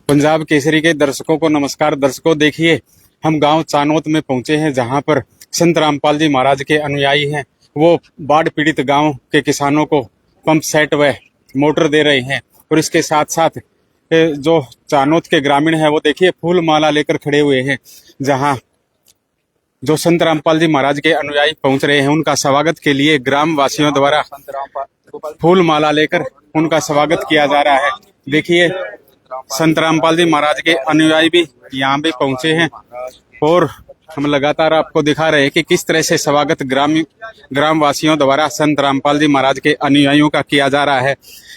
पंजाब केसरी के दर्शकों को नमस्कार। दर्शकों, देखिए हम गांव चानोत में पहुंचे हैं, जहां पर संत रामपाल जी महाराज के अनुयायी हैं। वो बाढ़ पीड़ित गांव के किसानों को पंप सेट व मोटर दे रहे हैं। और इसके साथ साथ जो चानोत के ग्रामीण हैं वो देखिए फूल माला लेकर खड़े हुए हैं। जहां जो संत रामपाल जी महाराज के अनुयायी पहुंच रहे हैं, उनका स्वागत के लिए ग्राम वासियों द्वारा फूल माला लेकर उनका स्वागत किया जा रहा है। देखिए संत रामपाल जी महाराज के अनुयायी भी यहाँ भी पहुंचे हैं और हम लगातार आपको दिखा रहे हैं कि किस तरह से स्वागत ग्राम वासियों द्वारा संत रामपाल जी महाराज के अनुयायियों का किया जा रहा है।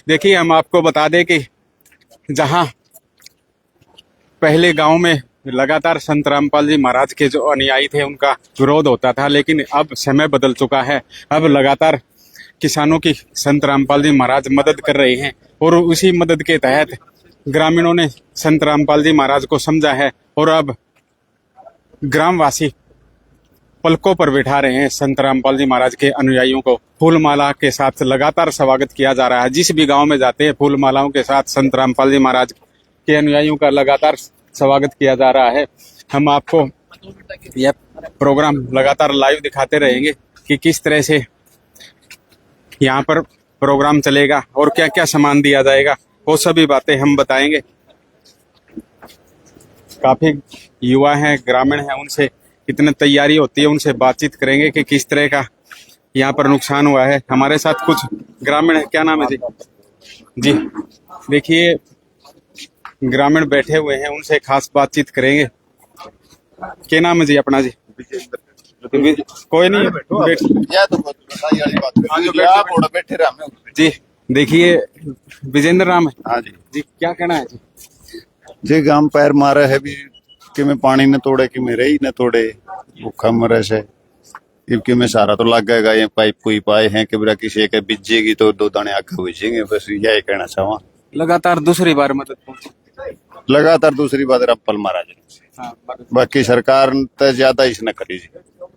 देखिए हम आपको बता दें कि जहां पहले गांव में लगातार संत रामपाल जी महाराज के जो अनुयायी थे उनका विरोध होता था, लेकिन अब समय बदल चुका है। अब लगातार किसानों की संत रामपाल जी महाराज मदद कर रहे हैं और उसी मदद के तहत ग्रामीणों ने संत रामपाल जी महाराज को समझा है और अब ग्रामवासी पलकों पर बिठा रहे हैं। संत रामपाल जी महाराज के अनुयायियों को फूल माला के साथ लगातार स्वागत किया जा रहा है। जिस भी गांव में जाते हैं फूल मालाओं के साथ संत रामपाल जी महाराज के अनुयायियों का लगातार स्वागत किया जा रहा है। हम आपको यह प्रोग्राम लगातार लाइव दिखाते रहेंगे कि किस तरह से यहाँ पर प्रोग्राम चलेगा और क्या क्या सामान दिया जाएगा, वो सभी बातें हम बताएंगे। काफी युवा हैं, ग्रामीण हैं, उनसे कितनी तैयारी होती है उनसे बातचीत करेंगे कि किस तरह का यहाँ पर नुकसान हुआ है। हमारे साथ कुछ ग्रामीण है। क्या नाम है जी? जी देखिए ग्रामीण बैठे हुए हैं, उनसे खास बातचीत करेंगे। क्या नाम है जी अपना? जी कोई नहीं जी। देखिए विजेंद्र राम है। हाँ जी जी क्या कहना है जी? जे गाम पैर मारे है भी कि मैं पानी न तोड़े कि मैं रही न तोड़े भूखा मरे से कि मैं सारा तो लग गएगा। ये पाइप कोई पाए हैं कि किसी एक बिजेगी तो दो दाने आगे हुई। बस यही कहना चाहवा। लगातार दूसरी बार मदद पहुंची। लगातार दूसरी बार रामपाल महाराज हाँ, बाकी सरकार तो ज्यादा इसने करी जी।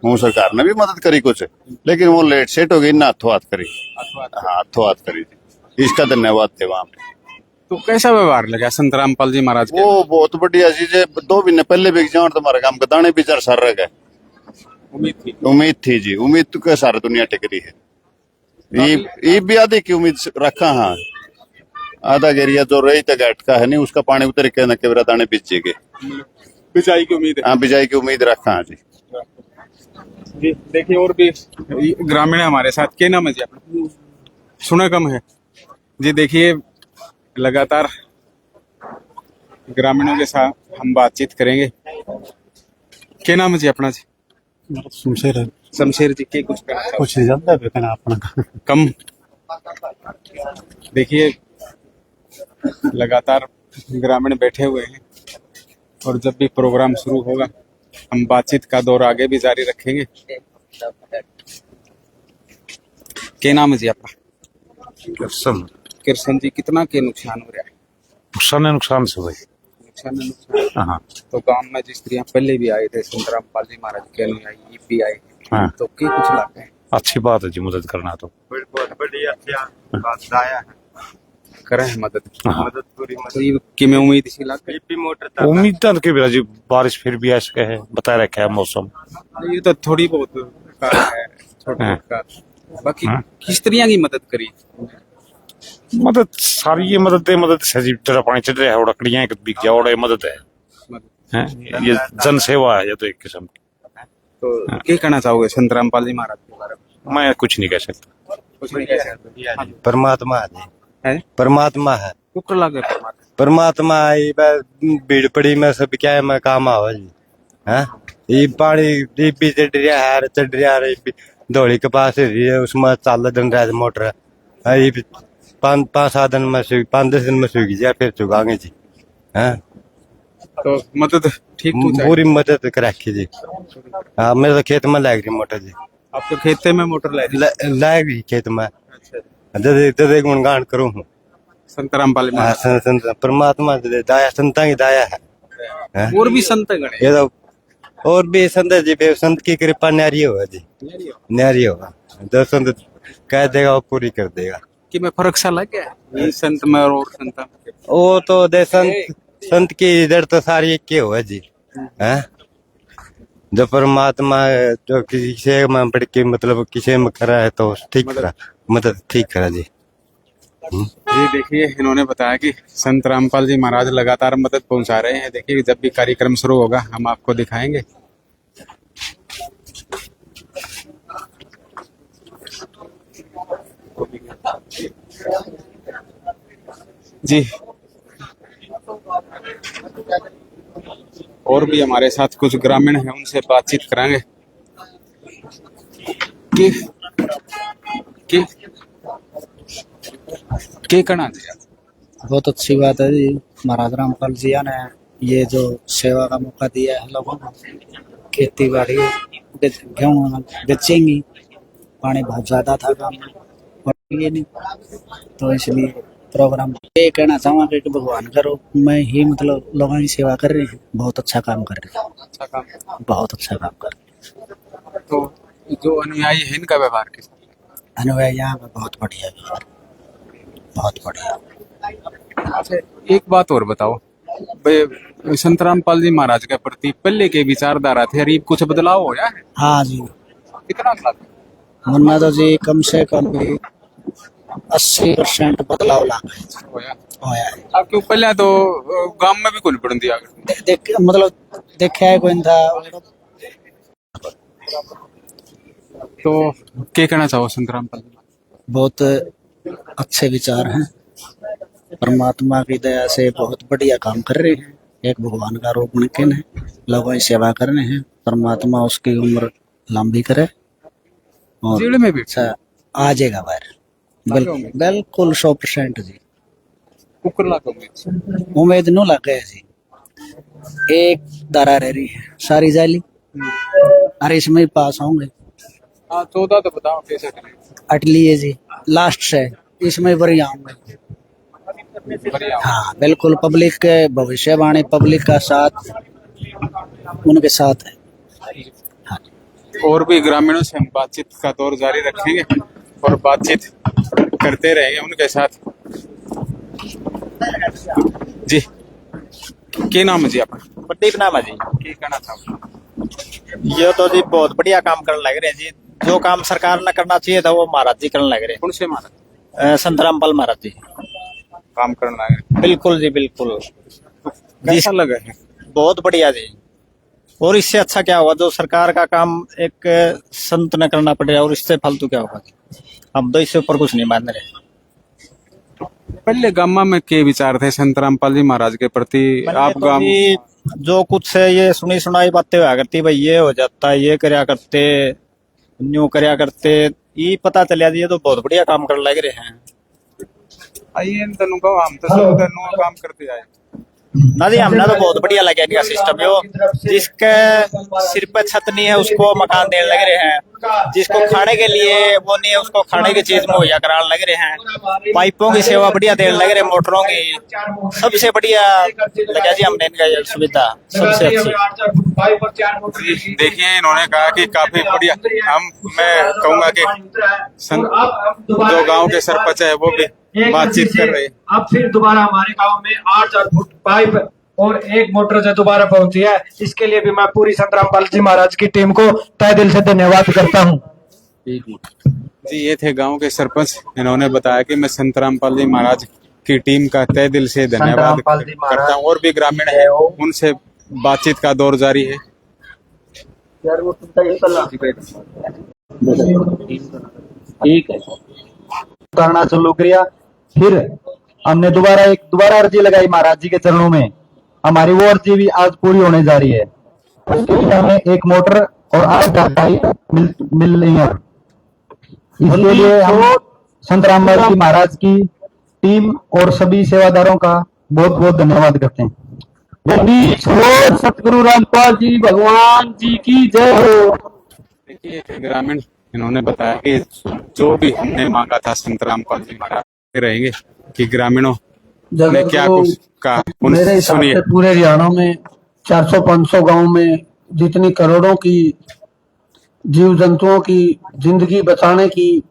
वो सरकार ने भी मदद करी कुछ, लेकिन वो लेट सेट हो गई ना, हाथों हाथ करी। हाँ हाथों हाथ करी थी, इसका धन्यवाद थे वहां पे। तो कैसा व्यवहार लगा संत रामपाल जी महाराज के? वो बहुत बढ़िया चीज है। 2 महीने पहले भी जान तुम्हारे काम का दाने बिचार सर रह गए। उम्मीद थी जी, उम्मीद तो क्या सारी दुनिया टिकरी है। ये भी आधे की उम्मीद रखा। हाँ आधा एरिया जो रही तक अटका है नहीं, उसका पानी उतर के न केवरा दाने बिजेगे। बिजाई की उम्मीद है। हाँ बिजाई की उम्मीद रखा है जी। जी देखिए और भी ग्रामीण हमारे साथ। क्या नाम है जी अपना? सुना कम है जी। देखिए लगातार ग्रामीणों के साथ हम बातचीत करेंगे। क्या नाम है जी अपना? जी शमशेर जी के कुछ नहीं जानता है अपना कम। देखिए लगातार ग्रामीण बैठे हुए हैं और जब भी प्रोग्राम शुरू होगा हम बातचीत का दौर आगे भी जारी रखेंगे। क्या नाम है जी आपका? कृष्ण जी, कितना के नुकसान हो रहा है? नुकसान से भाई नुकसान। हाँ तो गांव में जिस तरह पहले भी आए थे संत रामपाल जी महाराज के अनुयायी भी आए हाँ। तो क्या कुछ लगता है? अच्छी बात है जी, मदद करना तो करें मदद। हाँ। मदद पूरी तो ये कि मैं उम्मीद इसी लाख उम्मीद तो भी जी बारिश फिर भी ऐसे है, बता रखा है मौसम। ये तो थोड़ी बहुत है छोटा हाँ। बाकी हाँ। किस तरह की मदद करी? मदद सारी ये मदद से जी। तेरा पानी चढ़ रहा है, लकड़ियां बिक जाओ, मदद है। ये जन सेवा है ये तो एक किस्म की। तो क्या कहना चाहोगे संत रामपाल जी महाराज के बारे में? मैं कुछ नहीं कह सकता। कुछ नहीं कह सकते। परमात्मा है, परमात्मा है, कुकर लागे परमात्मा भीड़ पड़ी में सब क्या है मैं काम आओ जी। है ये पानी भी चढ़ रहा है धोड़ी के पास उसमें चाल दिन रहा मोटर। ये 5-7 दिन में 5-10 दिन में सूख जाए फिर चुकाएंगे जी। है तो मदद ठीक पूरी मदद कर रखी जी। हाँ मेरे तो खेत में लाग रही मोटर जी। आपके खेते में मोटर लाग रही खेत में। जद गुणगान करूँ हूँ संत रामपाल परमात्मा दाया संता की दाया है। और भी संत गणे ये तो और भी संत जी, संत की कृपा न्यारी होगा जी, न्यारी होगा। जो संत कह देगा वो पूरी कर देगा। कि मैं फर्क सा लग गया ये संत में और संत में? वो तो दे संत संत की इधर तो सारी एक के हुआ जी है। जो परमात्मा जो किसी से में पढ़ के मतलब किसी में करा है तो ठीक करा, मतलब ठीक करा जी। जी देखिए, इन्होंने बताया कि संत रामपाल जी महाराज लगातार मदद पहुंचा रहे हैं। देखिए, जब भी कार्यक्रम शुरू होगा हम आपको दिखाएंगे। जी, और भी हमारे साथ कुछ ग्रामीण हैं, उनसे बातचीत कराएंगे कि के कहना चाहिए। बहुत अच्छी बात है जी, महाराज रामपाल जी ने ये जो सेवा का मौका दिया है लोगों को। खेती बाड़ी गेहूँ बेचेंगी, पानी बहुत ज्यादा था काम में और ये नहीं, तो इसलिए प्रोग्राम ये कहना चाहूँगा कि भगवान करो मैं ही मतलब लोगों की सेवा कर रहे हैं, बहुत अच्छा काम कर रहे हैं, अच्छा काम, बहुत अच्छा काम कर रहे हैं। तो जो अनुयायी है इनका व्यवहार कैसा? अनुयायी यहाँ पे बहुत बढ़िया व्यवहार, बहुत बढ़िया। अच्छा, एक बात और बताओ, संत रामपाल जी महाराज के प्रति पहले के विचारधारा थे, अरीब कुछ बदलाव होया है? हाँ जी, कितना बदलाव मुन्ना तो जी कम से कम 80% बदलाव ला होया? होया है। अब क्यों पहले तो गांव में भी कुल पड़न दिया देख मतलब देखा है कोई था। तो क्या कहना चाहो संत रामपाल जी? बहुत अच्छे विचार हैं, परमात्मा की दया से बहुत बढ़िया काम कर रहे हैं। एक भगवान का रूप निकन है, लोगों की सेवा कर रहे हैं। परमात्मा उसकी उम्र लंबी करे और जेल में भी अच्छा आ जाएगा बाहर। बिल्कुल 100% जी, कुकर लाखों में उम्मीद न लगे जी। एक दारा रह रही है सारी जाली, अरे इसमें ही पास होंगे। हाँ 14 तो बताओ कैसे करें? अटली है जी लास्ट से, इसमें बढ़िया होंगे। बढ़िया। हाँ बिल्कुल, पब्लिक के भविष्यवाणी पब्लिक का साथ उनके साथ है। हाँ। और भी ग्रामीणों से हम बातचीत का दौर जारी रखेंगे और बातचीत करते रहेंगे उनके साथ। जी, क्या नाम है जी आपका? प्रदीप नाम है जी। क्या कहना था? ये तो जी बहुत बढ़िया काम करने लग रहे हैं जी। जो काम सरकार ने करना चाहिए था वो महाराज जी करने लग रहे कौन से महाराज हैं। संत रामपाल महाराज जी काम करना है? बिल्कुल जी बिल्कुल। कैसा लगा है? बहुत बढ़िया जी। और इससे अच्छा क्या होगा, जो सरकार का काम एक संत ने करना पड़ेगा, और इससे फालतू क्या होगा। हम तो इससे ऊपर कुछ नहीं मान रहे। पहले गामा में के विचार थे संत रामपाल जी महाराज के प्रति? आप तो गांव जी जो कुछ है ये सुनी सुनाई बातें हुआ करती, भाई ये हो जाता ये कर्या करते न्यू कर्या करते, ये पता चलिया जी ये तो बहुत बढ़िया काम करने लग रहे हैं। आइए तनु को हम तो सब तनु काम करते आए ना जी, हमने तो बहुत बढ़िया लगे इनका सिस्टम। यो जिसके सिर पे छत नहीं है उसको मकान देने लग रहे हैं, जिसको खाने के लिए वो नहीं है उसको खाने की चीज मुहैया कराने लग रहे हैं, पाइपों की सेवा बढ़िया देने लग रहे हैं, मोटरों की सबसे बढ़िया लगा जी हमने इनका ये सुविधा सबसे अच्छी। देखिए, इन्होंने कहा कि काफी बढ़िया। मैं कहूंगा कि जो गांव के सरपंच है वो भी बातचीत कर रहे हैं। अब फिर दोबारा हमारे गांव में 8 फुट पाइप और एक मोटर से दोबारा पहुंची है। इसके लिए भी मैं पूरी संत रामपाल जी महाराज की टीम को तहे दिल से धन्यवाद करता हूं। जी, ये थे गांव के सरपंच। इन्होंने बताया कि मैं संत रामपाल जी महाराज की टीम का तहे दिल से धन्यवाद करता हूं। और भी ग्रामीण है, उनसे बातचीत का दौर जारी है। ठीक है, करना शुरू किया। फिर हमने दोबारा अर्जी लगाई महाराज जी के चरणों में। हमारी वो अर्जी भी आज पूरी होने जा रही है। उसके लिए हमें एक मोटर और 8 पाइप मिल रही है। इसके लिए हम संत रामपाल जी महाराज की टीम और सभी सेवादारों का बहुत बहुत धन्यवाद करते हैं। सतगुरु रामपाल जी भगवान जी की जय हो। देखिए, ग्रामीण इन्होंने बताया कि जो भी हमने मांगा था संत रामपाल जी महाराज रहेंगे कि ग्रामीणों ने क्या कुछ कहा। मेरे हिसाब से पूरे हरियाणा में 400-500 गांव में जितनी करोड़ों की जीव जंतुओं की जिंदगी बचाने की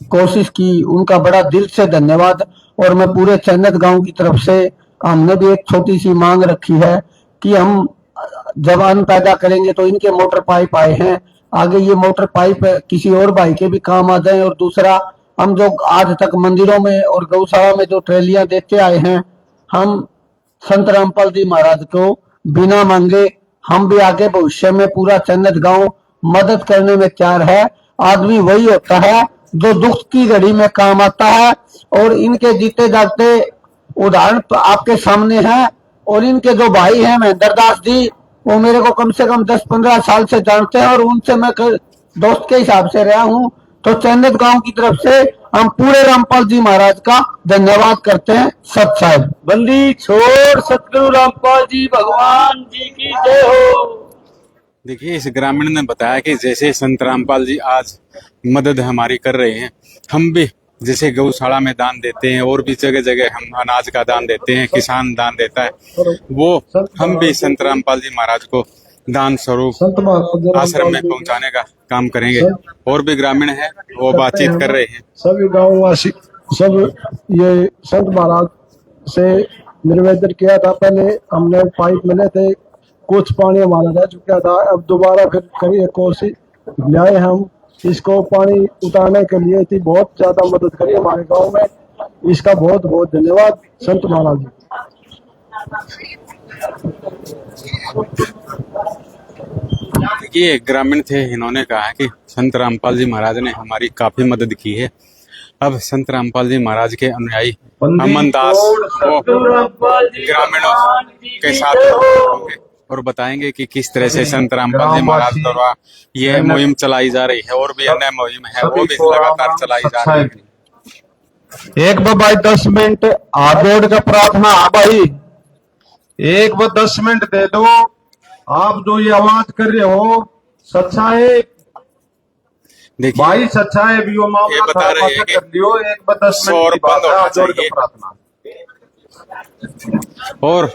कोशिश की, उनका बड़ा दिल से धन्यवाद। और मैं पूरे चन्नत गांव की तरफ से हमने भी एक छोटी सी मांग रखी है कि हम जब अन्न पैदा करेंगे तो इनके मोटर पाइप आए हैं, आगे ये मोटर पाइप किसी और भाई के भी काम आ जाए। और दूसरा, हम जो आज तक मंदिरों में और गौशाला में जो ट्रेलियां देते आए हैं, हम संत रामपाल जी महाराज को बिना मांगे हम भी आगे भविष्य में पूरा चन्नत गांव मदद करने में तैयार है। आदमी वही होता है जो दुख की घड़ी में काम आता है, और इनके जीते जागते उदाहरण आपके सामने है। और इनके जो भाई हैं महेंद्र दास जी, वो मेरे को कम से कम 10-15 साल से जानते हैं और उनसे मैं दोस्त के हिसाब से रहा हूँ। तो चन्नत गांव की तरफ से हम पूरे रामपाल जी महाराज का धन्यवाद करते हैं। सत साहब बंदी छोड़ सतगुरु रामपाल जी भगवान जी की जय हो। देखिए, इस ग्रामीण ने बताया कि जैसे संत रामपाल जी आज मदद हमारी कर रहे हैं, हम भी जैसे गौशाला में दान देते हैं और भी जगह जगह हम अनाज का दान देते हैं, किसान दान देता है, वो हम भी संत रामपाल जी महाराज को दान स्वरूप आश्रम में पहुंचाने का काम करेंगे। और भी ग्रामीण है, वो बातचीत कर रहे हैं। सभी गांववासी सब ये संत महाराज से निवेदन किया था। पहले हमने पाइप मिले थे, कुछ पानी हमारा रह चुका था, अब दोबारा फिर करिए कोशिश लाए हम इसको पानी उतारने के लिए थी। बहुत ज्यादा मदद करी हमारे गांव में, इसका बहुत बहुत धन्यवाद संत महाराज जी। देखिए, एक ग्रामीण थे, इन्होंने कहा कि संत रामपाल जी महाराज ने हमारी काफी मदद की है। अब संत रामपाल जी महाराज के अनुयायी अमन दास वो ग्रामीणों के साथ होंगे और बताएंगे कि किस तरह से संत रामपाल जी महाराज द्वारा यह मुहिम चलाई जा रही है, और भी अन्य मुहिम है वो भी लगातार चलाई जा रही है। एक भाई 10 मिनट हाथ जोड़ के प्रार्थना, भाई एक 10 मिनट दे दो। आप जो ये आवाज कर रहे हो सच्चा है देखिए भाई, सच्चा है भी वो मामला, ये बता रहे हैं कि एक 10 मिनट बंद होना चाहिए। और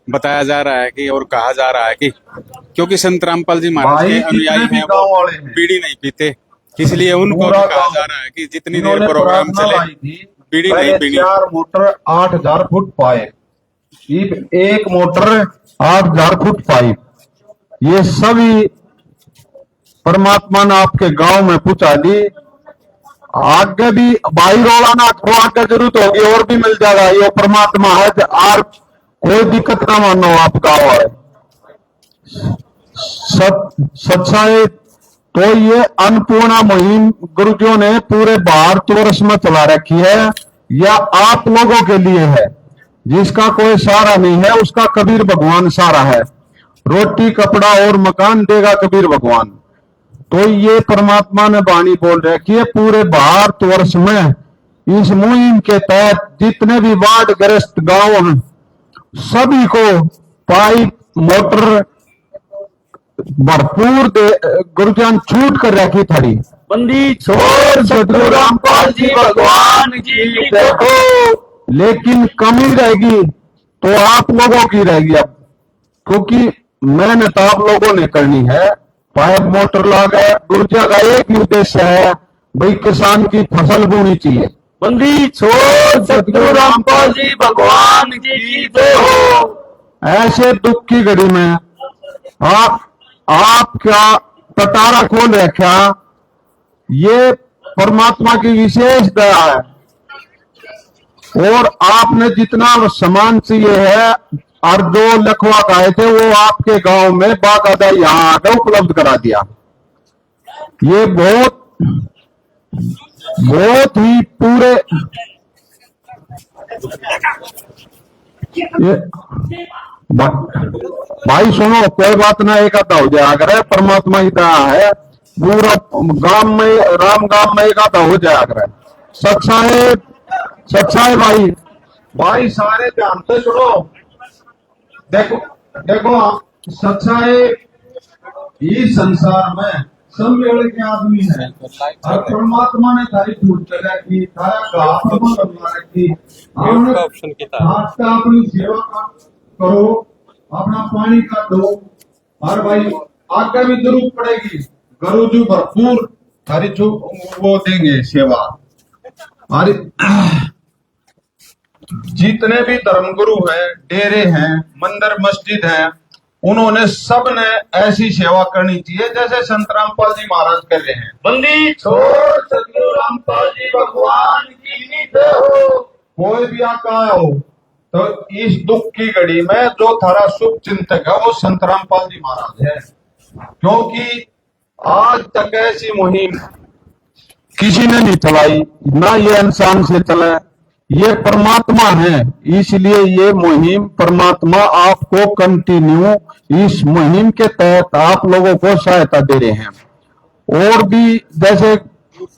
बताया जा रहा है कि और कहा जा रहा है कि क्योंकि संत रामपाल जी महाराज के अनुयायी हैं, वो बीड़ी नहीं पीते, इसलिए उनको भी कहा जा रहा है कि जितनी देर प्रोग्राम चले बीड़ी नहीं पीनी। 4 मोटर 8000 फुट पाइप, एक मोटर 8000 फुट पाइप, ये सभी परमात्मा ने आपके गांव में पहुंचा दी। आगे भी भाई रोला ना तो आगे जरूरत होगी और भी मिल जाएगा, ये परमात्मा है। और कोई दिक्कत ना मानो, आप गाँव है सच्चाई। तो ये अन्नपूर्णा मुहिम गुरुजियों ने पूरे भारतवर्ष में चला रखी है, या आप लोगों के लिए है। जिसका कोई सहारा नहीं है उसका कबीर भगवान सहारा है। रोटी कपड़ा और मकान देगा कबीर भगवान। तो ये परमात्मा ने वाणी बोल रखी है। पूरे भारतवर्ष में इस मुहिम के तहत जितने भी वार्ड ग्रस्त गांव हैं सभी को पाइप मोटर भरपूर गुरुजन छूट कर रखी थड़ी। बंदी छोड़ सतगुरु रामपाल जी भगवान की देखो। लेकिन कमी रहेगी तो आप लोगों की रहेगी अब, क्योंकि मेहनत आप लोगों ने करनी है। पाइप मोटर लगा, गुरुजा का एक ही उद्देश्य है, भाई किसान की फसल बोनी चाहिए। बंदी छोड़ सतगुरु रामपाल जी भगवान की जय हो। ऐसे दुख की घड़ी में आप क्या पटारा खोल रखा, ये परमात्मा की विशेष दया है। और आपने जितना सामान चाहिए है और जो लखवा आए थे वो आपके गांव में बाकायदा यहाँ आकर उपलब्ध करा दिया। ये बहुत ही पूरे भाई सुनो, कोई बात ना, एक आधा हो जाए अगर परमात्मा की दया है। पूरा गांव में राम गांव में एक आधा हो जाए अगर सच्चा है भाई सारे ध्यान से सुनो। देखो सच्चा है, इस संसार में सब वेले के आदमी है और परमात्मा ने तारी छूट कर रखी, तारा रखी। आपका अपनी सेवा करो, अपना पानी का दो, और भाई आगे भी जरूरत पड़ेगी गुरुजी भरपूर तारी वो देंगे सेवा। जितने भी धर्मगुरु हैं, डेरे हैं, मंदिर मस्जिद हैं, उन्होंने सब ने ऐसी सेवा करनी चाहिए जैसे संत रामपाल जी महाराज कर रहे हैं। बंदी छोड़ सतगुरु रामपाल जी भगवान की जय हो। कोई भी आता हो तो इस दुख की घड़ी में जो थारा शुभ चिंतक है वो संत रामपाल जी महाराज है, क्योंकि आज तक ऐसी मुहिम किसी ने नहीं चलाई, ना ये इंसान से चला, ये परमात्मा है, इसलिए ये मुहिम परमात्मा आपको कंटिन्यू इस मुहिम के तहत आप लोगों को सहायता दे रहे हैं। और भी जैसे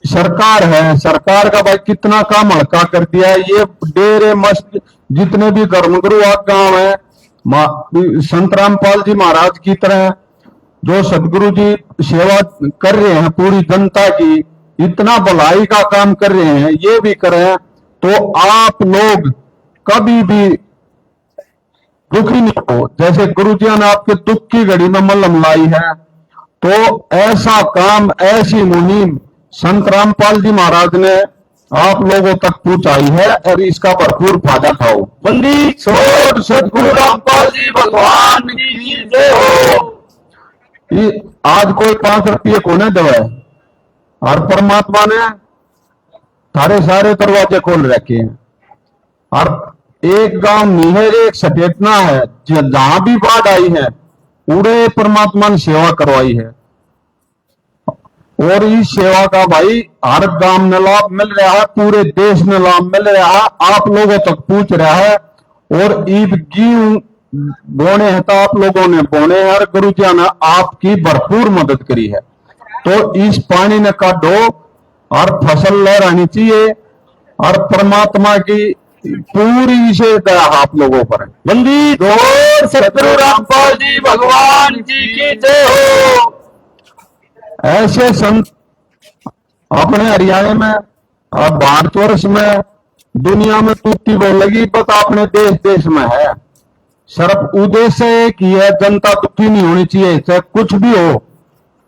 सरकार है, सरकार का भाई कितना काम हल्का कर दिया है। ये डेरे मस्जिद जितने भी धर्मगुरु गांव है, संत रामपाल जी महाराज की तरह जो सदगुरु जी सेवा कर रहे हैं पूरी जनता की, इतना भलाई का काम कर रहे हैं, ये भी करें तो आप लोग कभी भी दुखी नहीं हो। जैसे गुरु जी ने आपके दुख की घड़ी में मलहम लाई है, तो ऐसा काम, ऐसी मुहिम संत रामपाल जी महाराज ने आप लोगों तक पहुंचाई है और इसका भरपूर फायदा उठाओ। बंदी छोड़ सतगुरु रामपाल जी भगवान की जय हो। आज कोई 5 रुपये को न दवा, और परमात्मा ने सारे दरवाजे खोल रखे हैं। और एक गांव निहर एक सचेतना है, जहां भी बाढ़ आई है पूरे परमात्मा ने सेवा करवाई है, और इस सेवा का भाई हर गांव में लाभ मिल रहा है, पूरे देश में लाभ मिल रहा है, आप लोगों तक पहुंच रहा है। और ईब गेहूं बोने हैं तो आप लोगों ने बोने हैं, और गुरु जी ने आपकी भरपूर मदद करी है। तो इस पानी ने काटो और फसल लहरानी चाहिए, और परमात्मा की पूरी विशेषता आप लोगों पर है। बंदी छोड़ सतगुरु रामपाल जी भगवान जी की जय हो। ऐसे संत अपने हरियाणा में और भारतवर्ष में दुनिया में टूटी बोलेगी, बता अपने देश देश में है। सिर्फ उद्देश्य एक ही है, जनता दुखी नहीं होनी चाहिए, चाहे कुछ भी हो।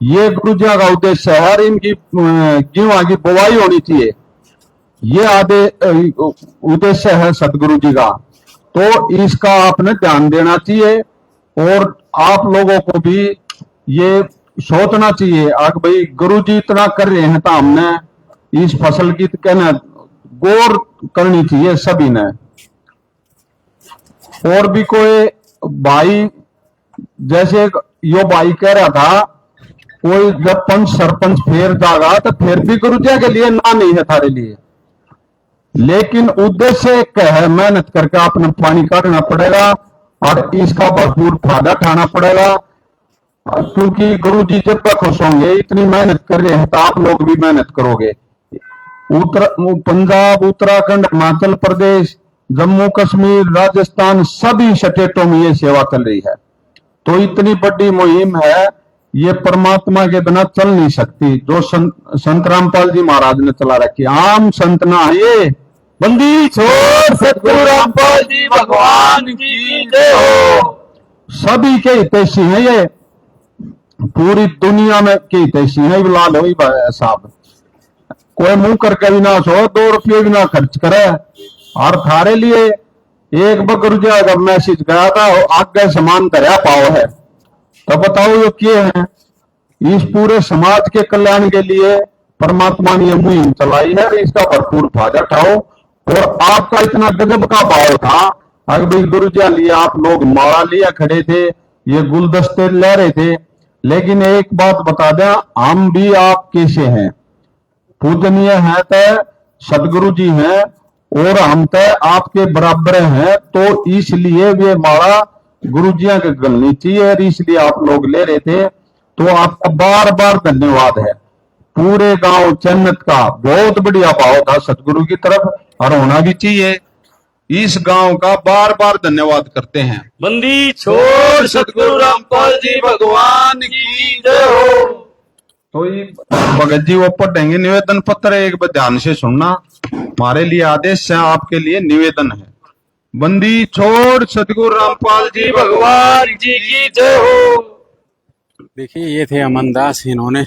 ये गुरु जी का उद्देश्य है, हर इनकी गेहूं की बुवाई होनी चाहिए, ये आधे उद्देश्य है सदगुरु जी का। तो इसका आपने ध्यान देना चाहिए, और आप लोगों को भी ये सोचना चाहिए कि भाई गुरु जी इतना कर रहे हैं तो हमने इस फसल की कहना गौर करनी चाहिए सभी ने। और भी कोई भाई, जैसे यो भाई कह रहा था, कोई जब पंच सरपंच फेर जागा तो फिर भी गुरु जी के लिए ना नहीं है थारे लिए, लेकिन उद्देश्य एक है, मेहनत करके आपने पानी काटना पड़ेगा और इसका भरपूर फायदा उठाना पड़ेगा। क्योंकि गुरु जी जब तक खुश होंगे, इतनी मेहनत कर रहे हैं तो आप लोग भी मेहनत करोगे। पंजाब, उत्तराखंड, हिमाचल प्रदेश, जम्मू कश्मीर, राजस्थान, सभी स्टेटों में ये सेवा चल रही है। तो इतनी बड़ी मुहिम है, ये परमात्मा के बिना चल नहीं सकती, जो संत रामपाल जी महाराज ने चला रखी। आम संत ना ये। बंदी छोड़ सतगुरु रामपाल जी भगवान की जय हो। सभी के हितैषी हैं ये, पूरी दुनिया में के हितैषी हैं। लाल हो साहब, कोई मुंह करके भी ना सो, 2 रुपये भी ना खर्च करे। और थारे लिए एक बकर का मैसेज गया था, आगे समान दरिया पाओ है, तो बताओ ये क्या है। इस पूरे समाज के कल्याण के लिए परमात्मा ने ये मुहिम चलाई है, इसका भरपूर फायदा उठाओ। और आपका इतना गजब का भाव था, अगर भाई गुरु जी लिए आप लोग माला लिया खड़े थे, ये गुलदस्ते ले रहे थे, लेकिन एक बात बता दें, हम भी आपके से हैं, पूजनीय है तो सदगुरु जी हैं, और हम तो आपके बराबर हैं। तो इसलिए वे माला गुरु जी के गलनी चाहिए, और इसलिए आप लोग ले रहे थे। तो आपका बार बार धन्यवाद है। पूरे गांव जन्नत का बहुत बढ़िया भाव था सतगुरु की तरफ, और होना भी चाहिए। इस गांव का बार बार धन्यवाद करते हैं। बंदी छोड़ सतगुरु रामपाल जी भगवान की जय हो। तो ये भगत जी वो पढ़ेंगे निवेदन पत्र, एक बार ध्यान से सुनना, हमारे लिए आदेश है, आपके लिए निवेदन है। बंदी छोड़ सतगुरु रामपाल जी भगवान जी की जय हो। देखिए, ये थे अमन दास, इन्होंने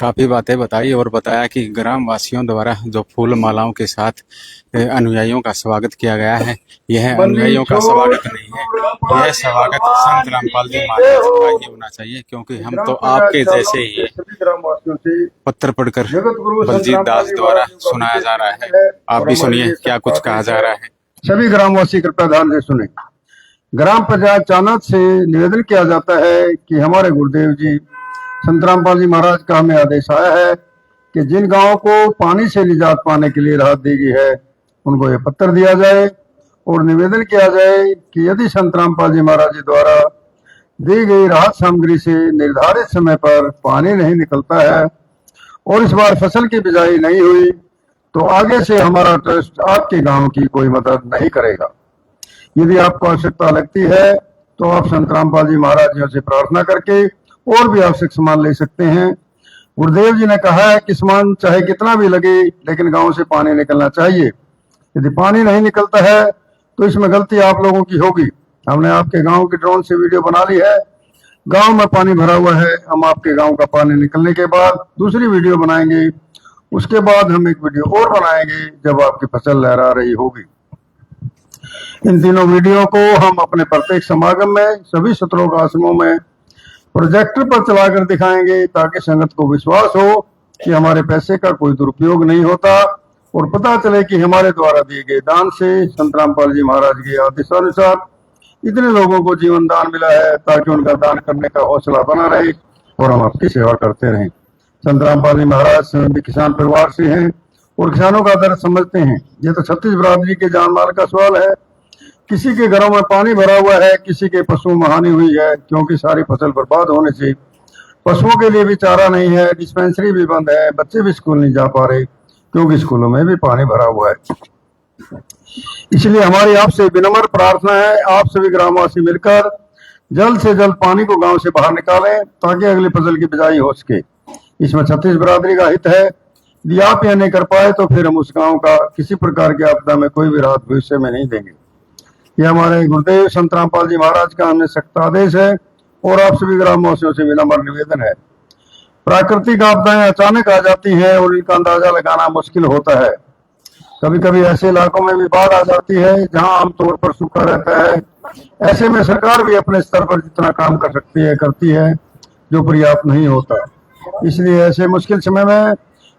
काफी बातें बताई और बताया कि ग्राम वासियों द्वारा जो फूल मालाओं के साथ अनुयायियों का स्वागत किया गया है, यह अनुयायियों का स्वागत नहीं है, यह स्वागत संत रामपाल जी महाराज का ही होना चाहिए, क्योंकि हम तो आपके जैसे ही है। पत्र पढ़कर बलजीत दास द्वारा सुनाया जा रहा है, आप भी सुनिए क्या कुछ कहा जा रहा है। सभी ग्रामवासी कृपया ध्यान से सुने। ग्राम पंचायत चानोद से निवेदन किया जाता है कि हमारे गुरुदेव जी संत रामपाल जी महाराज का हमें आदेश आया है कि जिन गांवों को पानी से निजात पाने के लिए राहत दी गई है उनको ये पत्र दिया जाए और निवेदन किया जाए कि यदि संत रामपाल जी महाराज जी द्वारा दी गई राहत सामग्री से निर्धारित समय पर पानी नहीं निकलता है और इस बार फसल की बिजाई नहीं हुई तो आगे से हमारा ट्रस्ट आपके गांव की कोई मदद नहीं करेगा। यदि आपको आवश्यकता लगती है तो आप संत रामपाल जी महाराज जी से प्रार्थना करके और भी आवश्यक सामान ले सकते हैं। गुरुदेव जी ने कहा है कि सामान चाहे कितना भी लगे लेकिन गांव से पानी निकलना चाहिए। यदि पानी नहीं निकलता है तो इसमें गलती आप लोगों की होगी। हमने आपके गांव की ड्रोन से वीडियो बना ली है, गांव में पानी भरा हुआ है। हम आपके गांव का पानी निकलने के बाद दूसरी वीडियो बनाएंगे, उसके बाद हम एक वीडियो और बनाएंगे जब आपकी फसल लहरा रही होगी। इन तीनों वीडियो को हम अपने प्रत्येक समागम में सभी सत्रोग आश्रमों में प्रोजेक्टर पर चलाकर दिखाएंगे ताकि संगत को विश्वास हो कि हमारे पैसे का कोई दुरुपयोग नहीं होता और पता चले कि हमारे द्वारा दिए गए दान से संत रामपाल जी महाराज के आदेशानुसार इतने लोगों को जीवन दान मिला है ताकि उनका दान करने का हौसला बना रहे और हम आपकी सेवा करते रहें। संत रामपाल जी महाराज भी किसान परिवार से हैं और किसानों का दर्द समझते हैं। ये तो छत्तीस बरादरी के जान माल का सवाल है। किसी के घरों में पानी भरा हुआ है, किसी के पशुओं में हानि हुई है क्योंकि सारी फसल बर्बाद होने से पशुओं के लिए भी चारा नहीं है, डिस्पेंसरी भी बंद है, बच्चे भी स्कूल नहीं जा पा रहे क्योंकि स्कूलों में भी पानी भरा हुआ है। इसलिए हमारी आपसे विनम्र प्रार्थना है, आप सभी ग्रामवासी मिलकर जल्द से जल्द पानी को गांव से बाहर निकालें ताकि अगली फसल की बिजाई हो सके। इसमें छत्तीस बरादरी का हित है। यदि आप यह नहीं कर पाए तो फिर हम उस गांव का किसी प्रकार की आपदा में कोई भी राहत भविष्य में नहीं देंगे। यह हमारे गुरुदेव संत रामपाल जी महाराज का हमने सख्त आदेश है और आप सभी ग्रामवासियों से विनम्र निवेदन है। प्राकृतिक आपदाएं अचानक आ जाती हैं और इनका अंदाजा लगाना मुश्किल होता है। कभी कभी ऐसे इलाकों में भी बाढ़ आ जाती है जहां आमतौर पर सूखा रहता है। ऐसे में सरकार भी अपने स्तर पर जितना काम कर सकती है करती है, जो पर्याप्त नहीं होता। इसलिए ऐसे मुश्किल समय में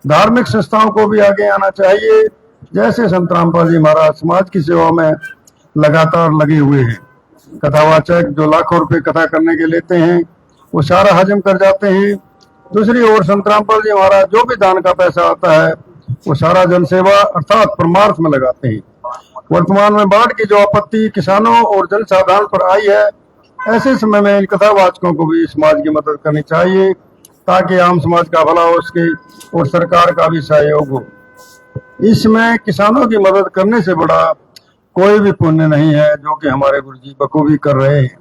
धार्मिक संस्थाओं को भी आगे आना चाहिए। जैसे संत रामपाल जी महाराज समाज की सेवा में लगातार लगे हुए हैं। कथावाचक जो लाखों रुपए कथा करने के लेते हैं वो सारा हजम कर जाते हैं। दूसरी ओर संत रामपाल जी महाराज जो भी दान का पैसा आता है वो सारा जनसेवा अर्थात परमार्थ में लगाते हैं। वर्तमान में बाढ़ की जो आपत्ति किसानों और जनसाधारण पर आई है, ऐसे समय में इन कथावाचकों को भी समाज की मदद करनी चाहिए ताकि आम समाज का भला हो सके और सरकार का भी सहयोग हो। इसमें किसानों की मदद करने से बड़ा कोई भी पुण्य नहीं है, जो कि हमारे गुरु जी बखूबी कर रहे हैं।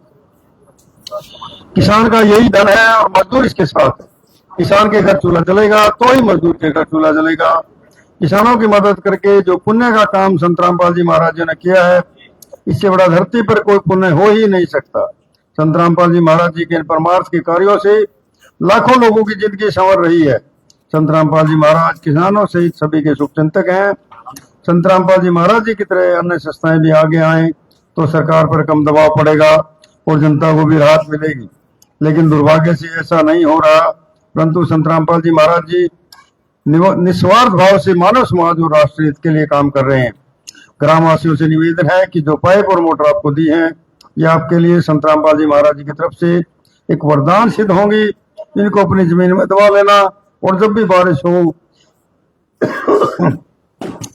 किसान का यही धन है और मजदूर इसके साथ है। किसान के घर चूल्हा जलेगा तो ही मजदूर के घर चूल्हा जलेगा। किसानों की मदद करके जो पुण्य का काम संत रामपाल जी महाराज जी ने किया है, इससे बड़ा धरती पर कोई पुण्य हो ही नहीं सकता। संत रामपाल जी महाराज जी के परमार्थ के कार्यों से लाखों लोगों की जिंदगी संवर रही है। संत रामपाल जी महाराज किसानों सहित सभी के शुभचिंतक हैं। संत रामपाल जी महाराज जी की तरह अन्य संस्थाएं भी आगे आए तो सरकार पर कम दबाव पड़ेगा और जनता को भी राहत मिलेगी। लेकिन दुर्भाग्य से ऐसा नहीं हो रहा, परंतु संत रामपाल जी महाराज जी निस्वार्थ भाव से मानव समाज और राष्ट्र हित के लिए काम कर रहे हैं। ग्रामवासियों से निवेदन है कि जो पाइप और मोटर आपको दी हैं, ये आपके लिए संत रामपाल जी महाराज जी की तरफ से एक वरदान सिद्ध होंगी। इनको अपनी जमीन में दबा लेना और जब भी बारिश हो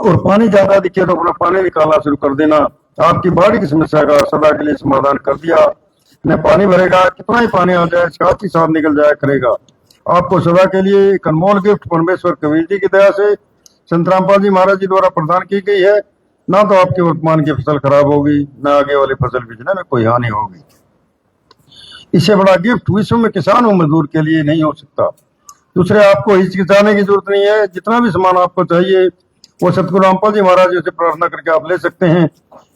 और पानी ज्यादा दिखे तो अपना पानी निकालना शुरू कर देना। आपकी बाढ़ की समस्या का सदा के लिए समाधान कर दिया। न पानी भरेगा, कितना ही पानी आ जाए साथ ही साथ निकल जाया करेगा। आपको सदा के लिए एक अनमोल गिफ्ट परमेश्वर कबीर जी की दया से संत रामपाल जी महाराज जी द्वारा प्रदान की गई है। ना तो आपकी वर्तमान की फसल खराब होगी, न आगे वाली फसल बीजने में कोई हानि होगी। इससे बड़ा गिफ्ट विश्व में किसान और मजदूर के लिए नहीं हो सकता। दूसरे, आपको हिचकिचाने की जरूरत नहीं है। जितना भी सामान आपको चाहिए वो सतगुरु रामपाल जी महाराज जी से प्रार्थना करके आप ले सकते हैं।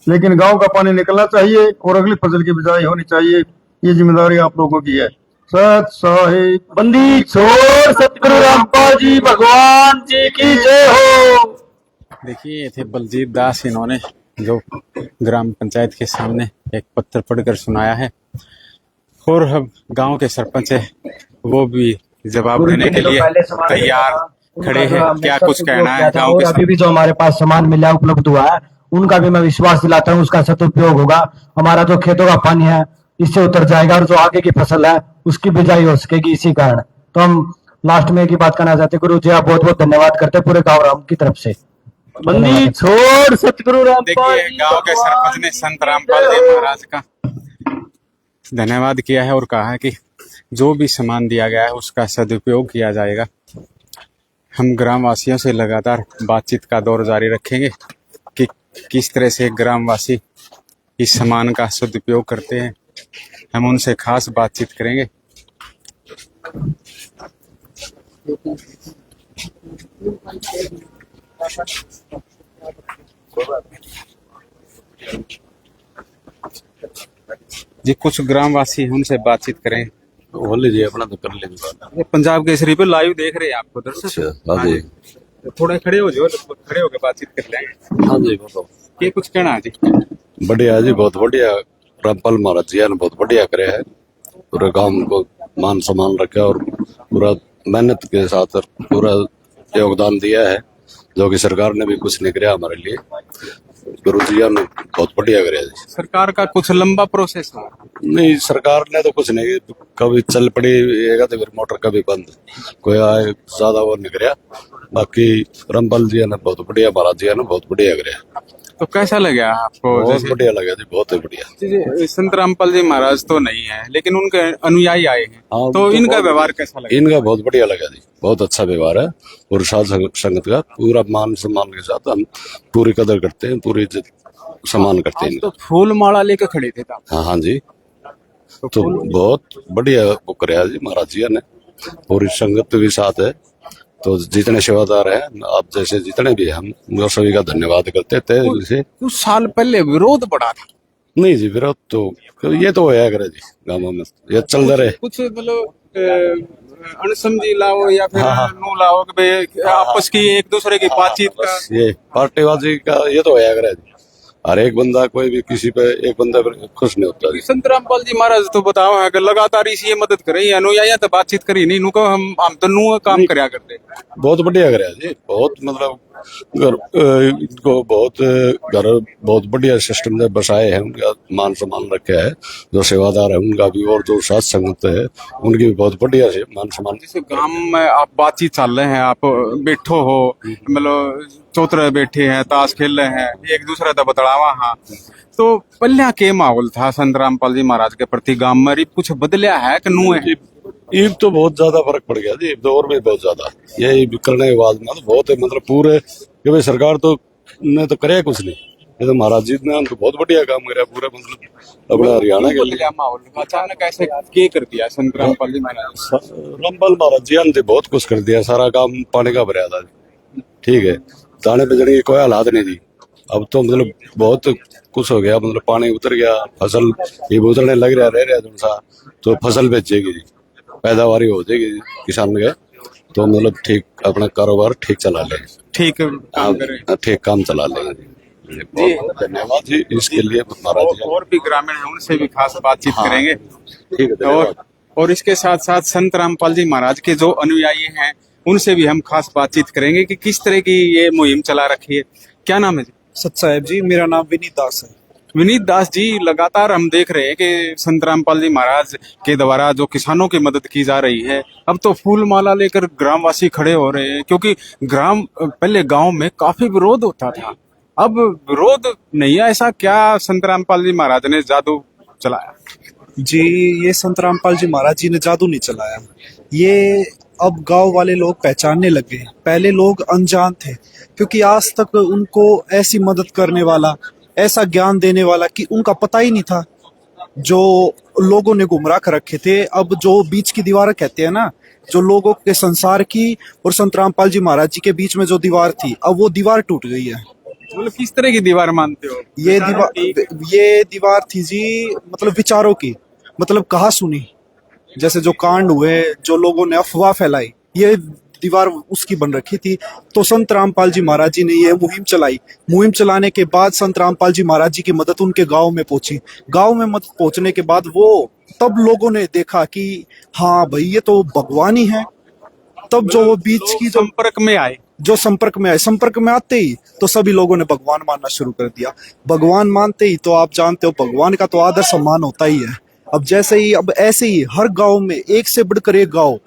लेकिन गांव का पानी निकलना चाहिए और अगली फसल की बिजाई होनी चाहिए। ये जिम्मेदारी आप लोगों की है। सत साहिब बंदी छोड़ सतगुरु रामपाल जी भगवान जी की जय हो। देखिए ये थे बलजीत दास, इन्होंने जो ग्राम पंचायत के सामने एक पत्र पढ़कर सुनाया है, और अब गांव के सरपंच है वो भी जवाब देने के लिए तैयार खड़े हैं। क्या कुछ कहना है गांव के अभी भी जो हमारे पास सामान मिला है, उपलब्ध हुआ है, उनका भी मैं विश्वास दिलाता हूँ उसका सदुपयोग होगा। हमारा जो खेतों का पानी है इससे उतर जाएगा और जो आगे की फसल है उसकी बिजाई हो सकेगी इसी कारण। तो हम लास्ट में एक ही बात कहना चाहते हैं, गुरु जी आप बहुत बहुत धन्यवाद करते हैं पूरे गाँव राम की तरफ से। बंदी छोड़ सतगुरु रामपाल देखिए जी गांव के सरपंच ने संत रामपाल जी महाराज का धन्यवाद किया है और कहा है कि जो भी सामान दिया गया है उसका सदुपयोग किया जाएगा। हम ग्रामवासियों से लगातार बातचीत का दौर जारी रखेंगे कि किस तरह से ग्रामवासी इस सामान का सदुपयोग करते हैं। हम उनसे खास बातचीत करेंगे। जी कुछ ग्रामवासी हैं, उनसे बातचीत करें। बोल लीजिए अपना, तो कर लेंगे बात। ये पंजाब केसरी पे लाइव देख रहे हैं आपको दर्शक। अच्छा, हाँ जी। तो थोड़ा खड़े हो जाओ, खड़े होकर बातचीत कर लेंगे। हाँ जी बोलो। ये कुछ कहना है जी? बढ़िया जी, बहुत बढ़िया। रामपाल महाराज जी ने बहुत बढ़िया करे है, पूरे गांव को मान सम्मान रखा और पूरा मेहनत के साथ पूरा योगदान दिया है, जो कि सरकार ने भी कुछ नहीं किया हमारे लिए। गुरु जी ने बहुत बढ़िया करे। सरकार का कुछ लंबा प्रोसेस है? नहीं, सरकार ने तो कुछ नहीं, कभी चल पड़ी है तो फिर मोटर कभी बंद, कोई आए ज्यादा वो नहीं कराया। बाकी रामपाल जी ने बहुत बढ़िया, महाराज जी ने बहुत बढ़िया कराया। तो कैसा लगा आपको? बहुत बढ़िया लगा जी, बहुत ही बढ़िया। संत रामपाल जी महाराज तो नहीं है लेकिन उनके अनुयायी आए हैं, तो इनका व्यवहार कैसा लगा? इनका बहुत बढ़िया लगा जी, बहुत अच्छा व्यवहार है और साध संगत का पूरा मान सम्मान के साथ हम पूरी कदर करते हैं, पूरी इज्जत सम्मान करते हैं। तो फूल माला लेकर खड़े थे तब? हाँ जी, तो बहुत बढ़िया वो कराया जी महाराज जी ने, पूरी संगत भी साथ है। तो जितने सेवादार हैं आप जैसे जितने भी, हम सभी का धन्यवाद करते थे। कुछ साल पहले विरोध बढ़ा था। नहीं जी, विरोध तो ये तो होया करे जी गाँव में, ये चल रहे कुछ मतलब अनसमझी लाओ या फिर नो लाओ कि भाई आपस की एक दूसरे की बातचीत का, ये पार्टीबाजी का ये तो होया करे जी। हर एक बंदा कोई भी किसी पे एक बंदा पर खुश नहीं होता जी। संत रामपाल जी महाराज तो बताओ है कि लगातार इसी मदद करे, अनुयायी तो बातचीत करी नहीं, नुको हम तो नु काम करया करते। बहुत बढ़िया कराया जी, बहुत मतलब घर इनको बहुत घर बहुत बढ़िया सिस्टम से बसाए हैं, उनका मान सम्मान रखा है। जो सेवादार है उनका भी और जो साथ संगत है उनकी भी बहुत बढ़िया से मान सम्मान। जैसे गांव में आप बातचीत चल रहे हैं, आप बैठो हो, मतलब चौतरे बैठे हैं, ताश खेल रहे हैं, एक दूसरे का बतलावा। हाँ, तो पहले के माहौल था संत रामपाल जी महाराज के प्रति गांव में कुछ बदलिया है कि नू है? ईब तो बहुत ज्यादा फर्क पड़ गया जी, दौर में बहुत ज्यादा ये करने के बाद में तो बहुत मतलब पूरे कि भाई सरकार तो ने तो करे कुछ नहीं, ये तो महाराज जी ने तो बहुत बढ़िया काम कराया पूरे मतलब अपना हरियाणा के लिए। माहौल अचानक ऐसे क्या कर दिया संत रामपाल जी महाराज? रामपाल महाराज जी ने बहुत कुछ कर दिया, सारा काम पानी का भरा था, ठीक है, दाने बेचने की कोई हालात नहीं थी। अब तो मतलब बहुत कुछ हो गया, मतलब पानी उतर गया, फसल ये उतरने लग रहा थोड़ा सा, तो फसल बेचेगी जी, पैदावारी हो जाएगी किसान के, तो मतलब ठीक अपना कारोबार ठीक चला ले, ठीक काम चला ले जी। धन्यवाद जी इसके लिए महाराज जी। और भी ग्रामीण है उनसे भी खास बातचीत करेंगे, ठीक है। और इसके साथ साथ संत रामपाल जी महाराज के जो अनुयायी हैं उनसे भी हम खास बातचीत करेंगे कि किस तरह की ये मुहिम चला रखी है। क्या नाम है जी? सत साहेब जी, मेरा नाम विनीत दास है। विनीत दास जी, लगातार हम देख रहे हैं कि संत रामपाल जी महाराज के द्वारा जो किसानों की मदद की जा रही है, अब तो फूल माला लेकर ग्रामवासी खड़े हो रहे हैं, क्योंकि पहले गांव में काफी विरोध होता था, अब विरोध नहीं है। ऐसा क्या संत रामपाल जी महाराज ने जादू चलाया? जी, ये संत रामपाल जी महाराज जी ने जादू नहीं चलाया, ये अब गांव वाले लोग पहचानने लगे। पहले लोग अनजान थे, क्योंकि आज तक उनको ऐसी मदद करने वाला, ऐसा ज्ञान देने वाला कि उनका पता ही नहीं था, जो लोगों ने गुमराह कर रखे थे। अब जो बीच की दीवार कहते हैं ना, जो लोगों के संसार की और संत रामपाल जी महाराज जी के बीच में जो दीवार थी, अब वो दीवार टूट गई है। मतलब किस तरह की दीवार मानते हो? ये दीवार थी जी, मतलब विचारों की, मतलब कहा सुनी, जैसे जो कांड हुए, जो लोगों ने अफवाह फैलाई, ये दीवार उसकी बन रखी थी। तो संत रामपाल जी महाराज जी ने ये मुहिम चलाई। मुहिम चलाने के बाद संत रामपाल जी महाराज जी की मदद उनके गांव में पहुंची। गांव में मदद पहुंचने के बाद वो तब लोगों ने देखा कि हाँ भाई ये तो भगवान ही है। तब जो वो बीच की संपर्क में आए, संपर्क में आते ही तो सभी लोगों ने भगवान मानना शुरू कर दिया। भगवान मानते ही तो आप जानते हो भगवान का तो आदर सम्मान होता ही है। अब जैसे ही अब ऐसे ही हर गांव में एक से बढ़कर एक गांव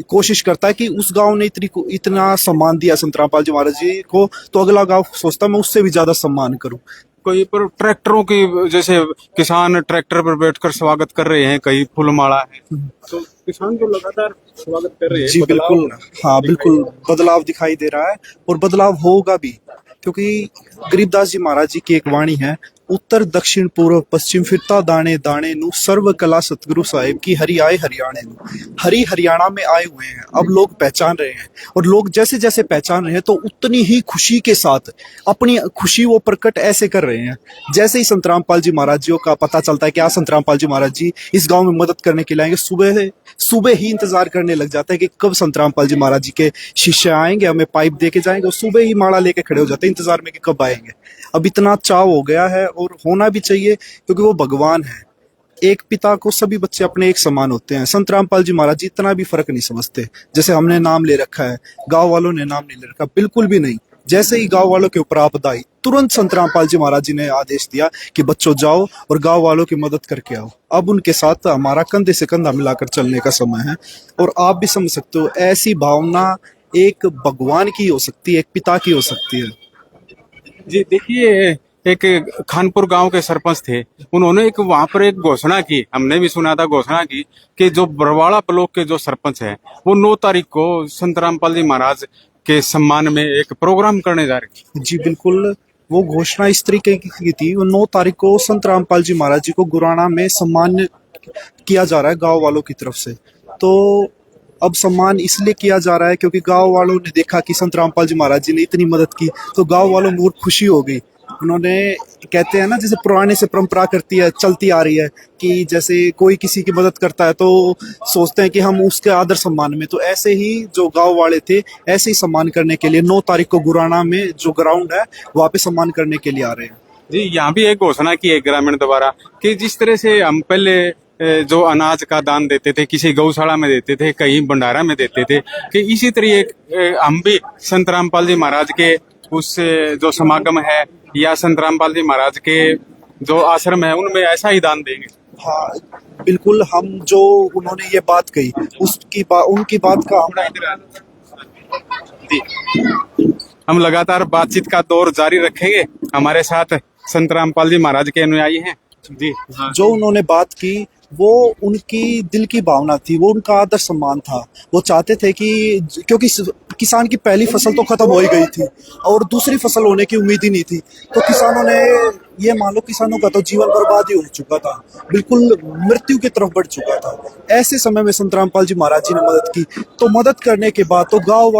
कोशिश करता है कि उस गांव ने इतना सम्मान दिया संत रामपाल जी महाराज जी को, तो अगला गांव सोचता मैं उससे भी ज्यादा सम्मान करूं। कोई पर ट्रैक्टरों की, जैसे किसान ट्रैक्टर पर बैठकर स्वागत कर रहे हैं, कहीं फूलमाला है, तो किसान को लगातार स्वागत कर रहे हैं। जी बिल्कुल, हाँ बिल्कुल बदलाव दिखाई दे रहा है और बदलाव होगा भी, क्योंकि गरीबदास जी महाराज जी की एक वाणी है, उत्तर दक्षिण पूर्व पश्चिम फिरता दाने दाने नु सर्व कला सतगुरु साहिब की हरि आए हरियाणे नु। हरि हरियाणा में आए हुए हैं, अब लोग पहचान रहे हैं और लोग जैसे जैसे पहचान रहे हैं तो उतनी ही खुशी के साथ अपनी खुशी वो प्रकट ऐसे कर रहे हैं। जैसे ही संत रामपाल जी महाराज जी का पता चलता है कि आज संत रामपाल जी महाराज जी इस गांव में मदद करने के लिए आएंगे, सुबह ही इंतजार करने लग जाता है कि कब संत रामपाल जी महाराज जी के शिष्य आएंगे, हमें पाइप दे के जाएंगे, और सुबह ही माला लेके खड़े हो जाते हैं इंतजार में कि कब आएंगे। अब इतना चाव हो गया है और होना भी चाहिए, क्योंकि वो भगवान है। एक पिता को सभी बच्चे अपने एक समान होते हैं। संत रामपाल जी महाराज जी इतना भी फर्क नहीं समझते। जैसे हमने नाम ले रखा है, गांव वालों ने नाम नहीं ले रखा, बिल्कुल भी नहीं। जैसे ही गांव वालों के ऊपर आपदा आई, तुरंत संत रामपाल जी महाराज जी ने आदेश दिया कि बच्चों जाओ और गांव वालों की मदद करके आओ। अब उनके साथ हमारा कंधे से कंधा मिलाकर चलने का समय है। और आप भी समझ सकते हो, ऐसी भावना एक भगवान की हो सकती है, एक पिता की हो सकती है। जी देखिए, एक खानपुर गांव के सरपंच थे, उन्होंने एक वहां पर एक घोषणा की, हमने भी सुना था घोषणा की, कि जो बरवाड़ा ब्लॉक के जो सरपंच है वो 9 तारीख को संत रामपाल जी महाराज के सम्मान में एक प्रोग्राम करने जा रहे हैं। जी बिल्कुल, वो घोषणा इस तरीके की थी। वो 9 तारीख को संत रामपाल जी महाराज जी को गुराना में सम्मान किया जा रहा है गांव वालों की तरफ से। तो अब सम्मान इसलिए किया जा रहा है क्योंकि गांव वालों ने देखा कि संत रामपाल जी महाराज जी ने इतनी मदद की, तो गांव वालों में और खुशी हो गई। उन्होंने, कहते हैं ना, जैसे पुराने से परंपरा चलती आ रही है कि जैसे कोई किसी की मदद करता है तो सोचते हैं कि हम उसके आदर सम्मान में, तो ऐसे ही जो गांव वाले थे ऐसे ही सम्मान करने के लिए 9 तारीख को गुराना में जो ग्राउंड है वहाँ पे सम्मान करने के लिए आ रहे हैं। जी, यहाँ भी एक घोषणा की है ग्रामीण द्वारा कि जिस तरह से हम पहले जो अनाज का दान देते थे, किसी गौशाला में देते थे, कहीं भंडारा में देते थे, कि इसी तरह हम भी संत रामपाल जी महाराज के उस जो समागम है या संत रामपाल जी महाराज के जो आश्रम है उनमें ऐसा ही दान देंगे। हाँ बिल्कुल, हम जो उन्होंने ये बात कही उनकी बात का हम लगातार बातचीत का दौर जारी रखेंगे। हमारे साथ संत रामपाल जी महाराज के अनुयायी हैं। जी हाँ। जो उन्होंने बात की वो उनकी दिल की भावना थी, वो उनका आदर सम्मान था। वो चाहते थे कि क्योंकि किसान की पहली फसल तो खत्म हो ही गई थी और दूसरी फसल होने की उम्मीद ही नहीं थी, तो किसानों ने, ये मान लो किसानों का तो जीवन बर्बाद ही हो चुका था, बिल्कुल मृत्यु की तरफ बढ़ चुका था। ऐसे समय में संत रामपाल जी महाराज जी ने मदद की। तो मदद करने के बाद तो गांव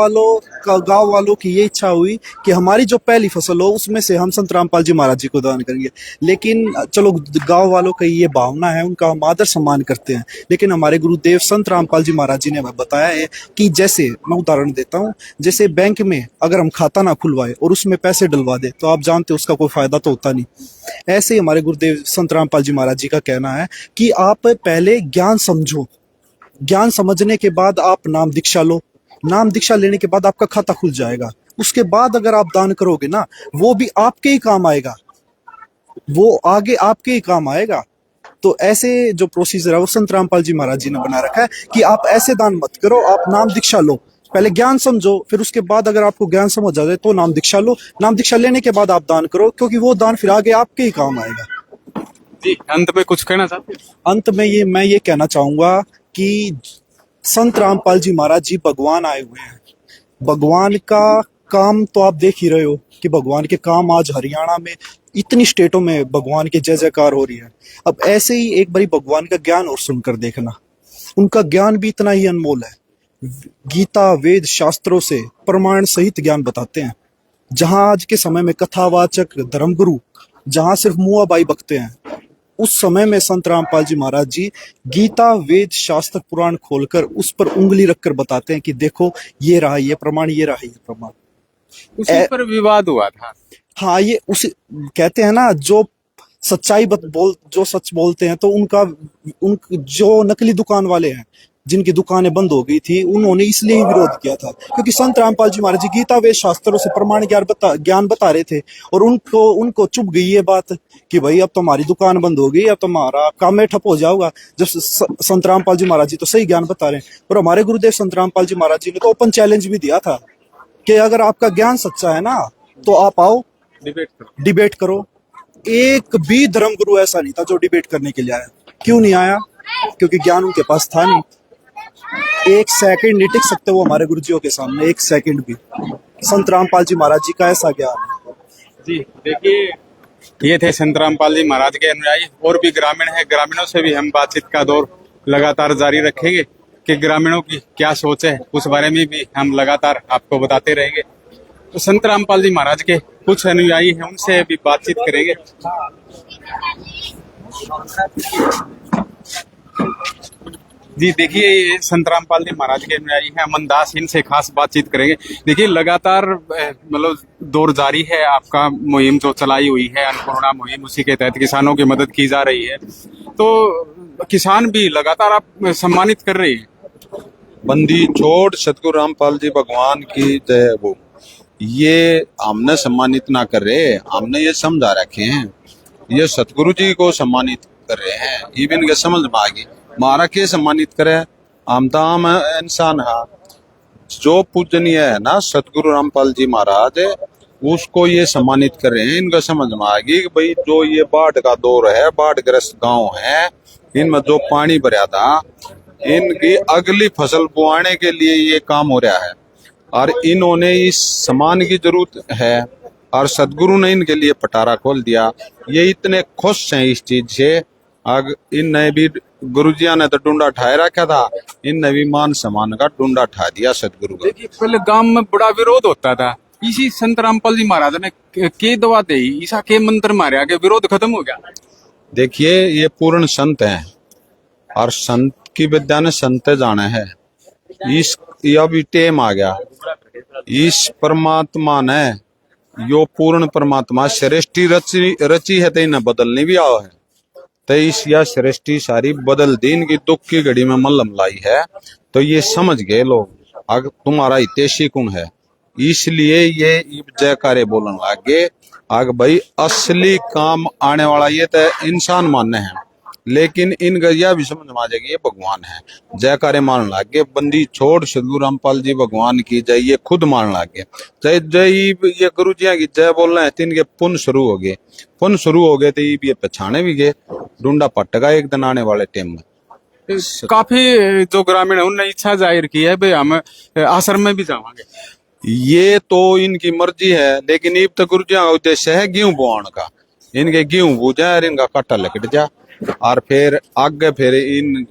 वालों की ये इच्छा हुई कि हमारी जो पहली फसल हो उसमें से हम संत रामपाल जी महाराज जी को दान करेंगे। लेकिन चलो, गांव वालों की ये भावना है, उनका हम आदर सम्मान करते हैं, लेकिन हमारे गुरुदेव संत रामपाल जी महाराज जी ने बताया है कि जैसे, मैं उदाहरण देता हूँ, जैसे बैंक में अगर हम खाता ना खुलवाए और उसमें पैसे डलवा दे तो आप जानते हो उसका कोई फायदा तो होता नहीं। ऐसे ही हमारे गुरुदेव संत रामपाल जी महाराज जी का कहना है कि आप पहले ज्ञान समझो, ज्ञान समझने के बाद आप नाम दीक्षा लो, नाम दीक्षा लेने के बाद आपका खाता खुल जाएगा। उसके बाद अगर आप दान करोगे ना, वो भी आपके ही काम आएगा, वो आगे आपके ही काम आएगा। तो ऐसे जो प्रोसीजर है वो संत रामपाल जी महाराज जी ने बना रखा है कि आप ऐसे दान मत करो, आप नाम दीक्षा लो, पहले ज्ञान समझो, फिर उसके बाद अगर आपको ज्ञान समझ आ जाए तो नाम दीक्षा लो, नाम दीक्षा लेने के बाद आप दान करो, क्योंकि वो दान फिर आगे आपके ही काम आएगा। जी, अंत में कुछ कहना चाहते हैं? अंत में मैं ये कहना चाहूंगा कि संत रामपाल जी महाराज जी भगवान आए हुए हैं। भगवान का काम तो आप देख ही रहे हो कि भगवान के काम आज हरियाणा में इतनी स्टेटों में भगवान की जय जयकार हो रही है। अब ऐसे ही एक बारी भगवान का ज्ञान और सुनकर देखना, उनका ज्ञान भी इतना ही अनमोल है। गीता वेद शास्त्रों से प्रमाण सहित ज्ञान बताते हैं। जहां आज के समय में कथावाचक धर्मगुरु जहां सिर्फ मुआ बाई बकते हैं, उस समय में संत रामपाल जी महाराज जी गीता वेद शास्त्र पुराण खोलकर उस पर उंगली रखकर बताते हैं कि देखो ये रहा ये प्रमाण, ये रहा ये प्रमाण। उसी पर विवाद हुआ था। हाँ, ये उस कहते हैं ना, जो सच्चाई जो सच बोलते हैं तो जो नकली दुकान वाले हैं जिनकी दुकानें बंद हो गई थी, उन्होंने इसलिए ही विरोध किया था क्योंकि संत रामपाल जी महाराज जी गीता वेद शास्त्रों से प्रमाण ज्ञान बता रहे थे और उनको चुभ गई ये बात कि भाई अब तो हमारी दुकान बंद हो गई, अब तो हमारा काम में ठप हो जाएगा, जब संत रामपाल जी महाराज जी तो सही ज्ञान बता रहे हैं। और हमारे गुरुदेव संत रामपाल जी महाराज जी ने तो ओपन चैलेंज भी दिया था कि अगर आपका ज्ञान सच्चा है ना तो आप आओ डिबेट करो। एक भी धर्मगुरु ऐसा नहीं था जो डिबेट करने के लिए आया। क्यों नहीं आया? क्योंकि ज्ञान उनके पास था नहीं। एक सेकंड नहीं टिक सकते वो हमारे गुरुजियों के सामने, एक सेकंड भी। संत रामपाल जी महाराज जी का ऐसा ज्ञान। जी देखिए, ये थे संत रामपाल जी महाराज के अनुयायी। और भी ग्रामीण है, ग्रामीणों से भी हम बातचीत का दौर लगातार जारी रखेंगे कि ग्रामीणों की क्या सोच है, उस बारे में भी हम लगातार आपको बताते रहेंगे। तो संत रामपाल जी महाराज के कुछ अनुयायी हैं, उनसे भी बातचीत करेंगे। जी देखिए, ये संत रामपाल जी महाराज के अनुयायी हैं अमन दास, इनसे खास बातचीत करेंगे। देखिए लगातार मतलब दौर जारी है, आपका मुहिम जो चलाई हुई है अन्नपूर्णा मुहिम, उसी के तहत किसानों की मदद की जा रही है, तो किसान भी लगातार आप सम्मानित कर रहे हैं। बंदी छोड़ सतगुरु रामपाल जी भगवान की जय हो। ये हमने सम्मानित ना कर रहे, हमने ये समझा रखे हैं, ये सतगुरु जी को सम्मानित कर रहे हैं। इवन के समझ में आ गई मारा के सम्मानित करे, हम तो आम इंसान है। जो पूजनीय है ना सतगुरु रामपाल जी महाराज, उसको ये सम्मानित कर रहे हैं। इनका समझ में आ गई कि भाई जो ये बाढ़ का दौर है, बाढ़ ग्रस्त गांव है, इनमें जो पानी भरा था, इनकी अगली फसल बुआने के लिए ये काम हो रहा है और इन्होंने इस सम्मान की जरूरत है और सदगुरु ने इनके लिए पटारा खोल दिया। ये इतने खुश हैं इस चीज से। अग इनने भी गुरुजिया ने तो डूंडा ठाए रखा था, इनने भी मान सम्मान का डूंडा ठा दिया सदगुरु का। देखिए पहले गांव में बड़ा विरोध होता था, इसी संत रामपाल जी महाराज ने के दवा दे, ईसा के मंत्र मारे, आगे विरोध खत्म हो गया। देखिए ये पूर्ण संत हैं और संत की विद्या ने संत जाने है। इस अभी टेम आ गया, इस परमात्मा ने यो पूर्ण परमात्मा सृष्टि रची है, तो इन्हें बदलनी भी आओ है, तो इस या सृष्टि सारी बदल दी, इनकी दुख की घड़ी में मल्लम लाई है। तो ये समझ गए लोग अगर तुम्हारा हितेशी कौन है, इसलिए ये जयकारे बोलने लगे। आग भाई असली काम आने वाला ये तो इंसान मानने हैं, लेकिन इनका यह भी समझ में आ जाएगी ये भगवान है। जयकारे मारने लगे, बंदी छोड़ सतगुरु रामपाल जी भगवान की जय, ये खुद मारने लगे। जय जय ये गुरु जी की जय बोलना है, तीन के पुण्य शुरू हो गए, पुण्य शुरू हो गए तो ये पछाने भी गए, ढूंढा पटगा एक दिन आने वाले टाइम में। काफी जो ग्रामीण है उन्होंने इच्छा जाहिर की है भाई हम आश्रम में भी जावांगे। ये तो इनकी मर्जी है, लेकिन अब तक गुरु जी का उद्देश्य है गेहूं बोआने का। इनके गेहूं बो जाए और इनका कट्टा लकट जा, और फिर आगे फिर इन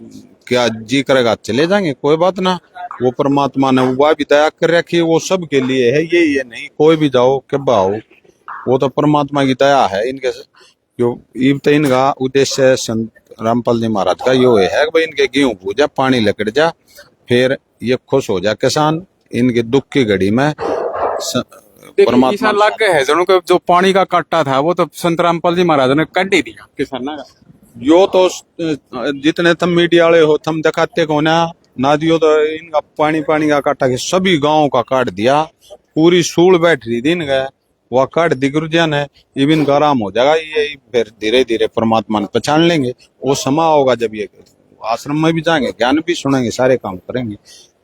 क्या जी करेगा चले जाएंगे, कोई बात ना। वो परमात्मा ने वो भी दया कर रखी है, वो सब के लिए है, ये ही है नहीं कोई भी जाओ कब आओ, वो तो परमात्मा की दया है इनके। जो तो इनका उद्देश्य संत रामपाल जी महाराज का यो है कि भाई इनके गेहूं पूजा, पानी लकड़ जा, फिर ये खुश हो जा किसान इनके दुख की घड़ी में। परमात्मा लग गए है जनों का जो पानी का कट्टा था वो तो संत रामपाल जी महाराज ने कट ही दिया किसाना का। यो तो जितने तुम मीडिया वाले हो तुम दिखाते को ना दियो, तो इनका पानी का काटा के सभी गाँव का काट दिया, पूरी सूल बैठ रही दिन गए वह काट दी गुरुजिया ने। इवन का आराम हो जाएगा, ये फिर धीरे धीरे परमात्मा ने पहचान लेंगे। वो समय होगा जब ये आश्रम में भी जाएंगे, ज्ञान भी सुनेंगे, सारे काम करेंगे।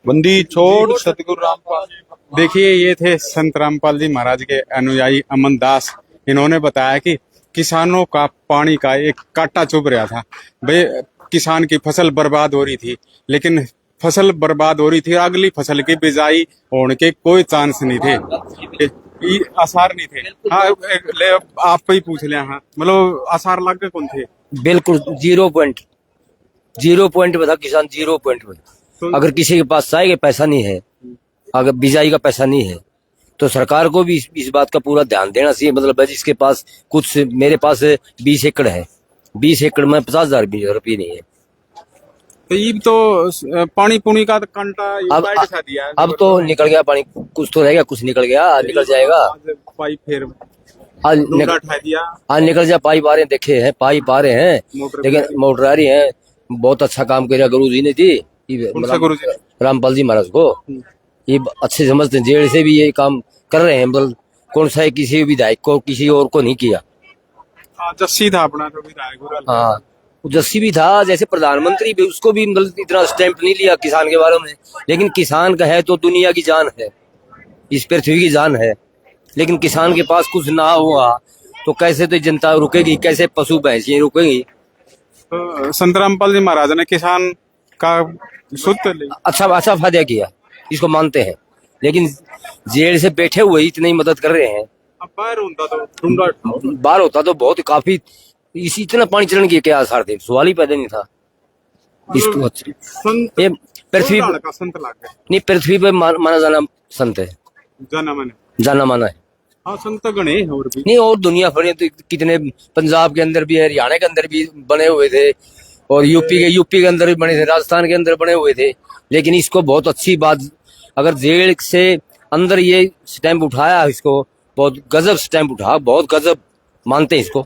बंदी छोड़ सतगुरु रामपाल। देखिए ये थे संत रामपाल जी महाराज के अनुयायी अमन दास। इन्होंने बताया कि किसानों का पानी का एक कांटा चुभ रहा था, भाई किसान की फसल बर्बाद हो रही थी, लेकिन फसल बर्बाद हो रही थी, अगली फसल की बिजाई होने के कोई चांस नहीं थे, आसार नहीं थे। हाँ आप ही पूछ लिया, हाँ मतलब आसार लग गए कौन थे? बिल्कुल 0 पॉइंट बता किसान 0 पॉइंट बता। अगर किसी के पास चाय का पैसा नहीं है, अगर बिजाई का पैसा नहीं है, तो सरकार को भी इस बात का पूरा ध्यान देना चाहिए। मतलब जिसके पास कुछ, मेरे पास 20 एकड़ है, 20 एकड़ में 50,000 रुपये नहीं है। तो ये तो पानी पुनी का कंटा सा दिया है। अब तो निकल गया पानी, कुछ तो रह गया, कुछ निकल गया, निकल जाएगा। आज पाइप फिर आज डोंगा उठा दिया, आज निकल जाए। पाइप आ रहे हैं, देखे हैं पाइप आ रहे हैं, लेकिन मोटर आ रही है। बहुत अच्छा काम किया गुरु जी ने जी, गुरु जी रामपाल जी महाराज को। ये अच्छे समझते हैं, जेल से भी ये काम कर रहे हैं। मतलब कौन सा है, किसी विधायक को, किसी और को नहीं किया। जस्सी था अपना तो विधायक। हाँ, जस्सी भी था, जैसे प्रधानमंत्री भी, उसको भी मतलब इतना स्टैंप नहीं लिया किसान के बारे में। लेकिन किसान का है तो दुनिया की जान है, इस पृथ्वी की जान है। लेकिन किसान के पास कुछ ना हुआ तो कैसे तो जनता रुकेगी, कैसे पशु भैंसियां रुकेगी। तो संत रामपाल जी महाराज ने किसान का अच्छा फायदा किया, इसको मानते हैं। लेकिन जेल से बैठे हुए इतनी ही मदद कर रहे हैं। बाहर होता तो बहुत काफी, इसी इतना पानी चलन की क्या आसार थे, सवाल ही पैदा नहीं था। इसको ये पृथ्वी नहीं, पृथ्वी पे माना जाना संत है, जाना माना है। हाँ, संत गणे और भी नहीं, और दुनिया भर तो कितने, पंजाब के अंदर भी है, हरियाणा के अंदर भी बने हुए थे, और यूपी के अंदर भी बने थे, राजस्थान के अंदर बने हुए थे। लेकिन इसको बहुत अच्छी बात, अगर जेल से अंदर ये स्टैंप उठाया, इसको बहुत गजब स्टैंप उठा, बहुत गजब मानते हैं इसको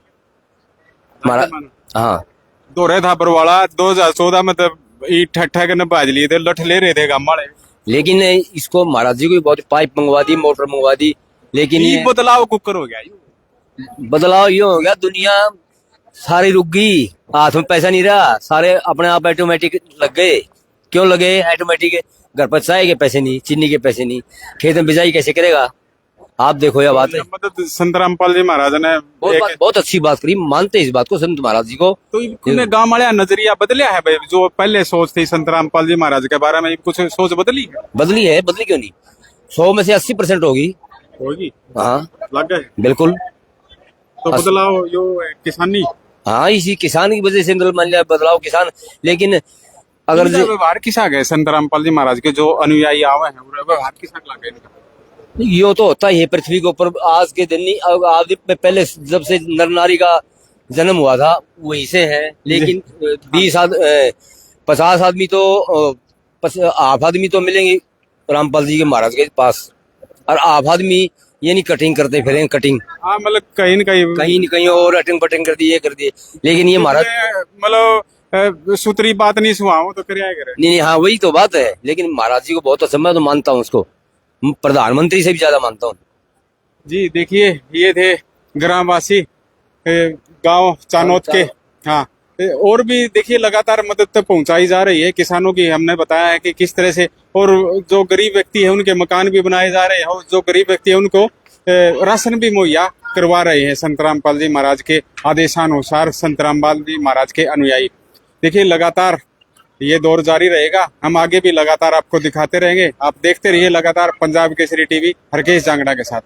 हमारा। हाँ, दौरे था बरवाला 2014 में, तब ठट्ठा के भाज लिए थे, लठ ले रहे थे गांव वाले। लेकिन इसको महाराज जी को बहुत पाइप मंगवा दी, मोटर मंगवा दी। लेकिन ये बदलाव कुकर हो गया, बदलाव ये हो गया, दुनिया सारी रुक गई, हाथ में पैसा नहीं रहा, सारे अपने आप ऑटोमेटिक लग गए। क्यों लगे ऑटोमेटिक? घर पर चाय के पैसे नहीं, चीनी के पैसे नहीं, खेत में बिजाई कैसे करेगा? आप देखो यह बात है। मतलब संत रामपाल जी महाराज ने बहुत अच्छी बात करी, मानते इस बात को संत महाराज जी को। तो गांव वाले नजरिया बदलिया है भाई, जो पहले सोच थी संत रामपाल जी महाराज के बारे में, कुछ सोच बदली है? बदली क्यों नहीं? 100 में से 80% होगी। हाँ, लग गए बिल्कुल। तो बदलाव यो किसानी, हाँ, इसी किसान की वजह से मान लिया बदलाव किसान। लेकिन अगर व्यवहार किसा गए संत रामपाल जी महाराज के जो अनुयायी आवे हैं, व्यवहार किसा लगे? यो तो होता ही है पृथ्वी के ऊपर, आज के दिन नहीं, आज पहले जब से नर नारी का जन्म हुआ था वही से है। लेकिन 50 आदमी तो, 8 आदमी तो मिलेंगे रामपाल जी के महाराज के पास, और 8 आदमी ये नहीं कटिंग करते फिर, कटिंग। हाँ, मतलब कहीं न कहीं और अटिंग पटिंग कर दी, ये कर दिए। लेकिन ये महाराज मतलब सूत्री बात नहीं सुहाओ तो कर नहीं, हाँ वही तो बात है। लेकिन महाराज जी को बहुत अच्छा, मैं तो मानता हूँ उसको, प्रधानमंत्री से भी ज्यादा मानता हूँ जी। देखिए, ये थे ग्रामवासी गांव चानोत के। हाँ, और भी देखिए लगातार मदद तो पहुंचाई जा रही है किसानों की। हमने बताया है कि किस तरह से, और जो गरीब व्यक्ति है उनके मकान भी बनाए जा रहे हैं, और जो गरीब व्यक्ति है उनको राशन भी मुहैया करवा रहे हैं संत रामपाल जी महाराज के आदेशानुसार संत रामपाल जी महाराज के अनुयायी। देखिए, लगातार ये दौर जारी रहेगा, हम आगे भी लगातार आपको दिखाते रहेंगे। आप देखते रहिए लगातार पंजाब केसरी टीवी हरकेश जांगड़ा के साथ।